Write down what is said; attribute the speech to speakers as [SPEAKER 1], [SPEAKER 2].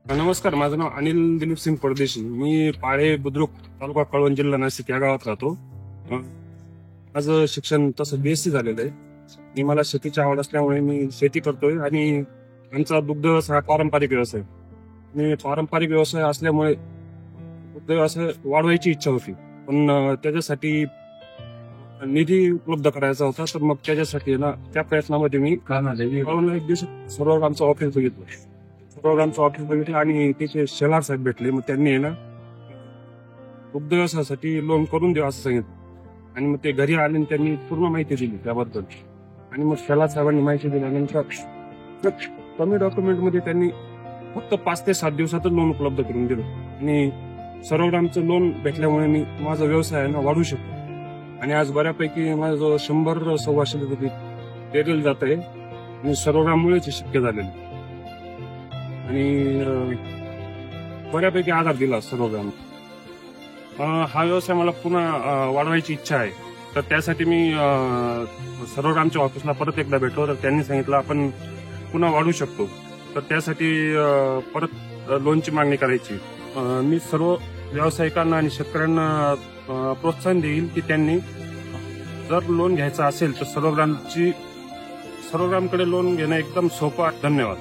[SPEAKER 1] नमस्कार, माझं नाव अनिल दिलीप सिंग परदेशी. मी पाळे बुद्रुक, तालुका कळवण, जिल्हा नाशिक या गावात राहतो. माझं शिक्षण तसं BSc झालेलं आहे. आणि मला शेतीची आवड असल्यामुळे मी शेती करतोय आणि आमचा दुग्ध व्यवसाय हा पारंपरिक व्यवसाय. आणि पारंपरिक व्यवसाय असल्यामुळे दुग्ध व्यवसाय वाढवायची इच्छा होती, पण त्याच्यासाठी निधी उपलब्ध करायचा होता. तर मग त्याच्यासाठी ना त्या प्रयत्नामध्ये मी एक दिवस सर्व आमचं ऑफिस बघितलं. प्रोग्रामचं ऑफिस बघितलं आणि तिथे शेलार साहेब भेटले. मग त्यांनी आहे ना दुग्ध व्यवसायासाठी लोन करून द्या असं सांगितलं. आणि मग ते घरी आले आणि त्यांनी पूर्ण माहिती दिली त्याबद्दल. आणि मग शेलार साहेबांनी माहिती दिल्यानंतर कमी डॉक्युमेंटमध्ये त्यांनी फक्त 5 ते 7 दिवसातच लोन उपलब्ध करून दिलं. आणि सर्वग्रामचं लोन भेटल्यामुळे मी माझा व्यवसाय आहे ना वाढवू शकतो. आणि आज बऱ्यापैकी माझं 100-125 पेरलं जात आहे आणि सर्वग्राममुळेच शक्य झालेलं. आणि बऱ्यापैकी आधार दिला सर्वग्राम. हा व्यवसाय मला पुन्हा वाढवायची इच्छा आहे. तर त्यासाठी मी सर्वग्रामच्या ऑफिसला परत एकदा भेटलो. तर त्यांनी सांगितलं आपण पुन्हा वाढवू शकतो. तर त्यासाठी परत लोनची मागणी करायची. मी सर्व व्यावसायिकांना आणि शेतकऱ्यांना प्रोत्साहन देईल की त्यांनी जर लोन घ्यायचा असेल तर सर्वग्रामकडे लोन घेणं एकदम सोपं आहे. धन्यवाद.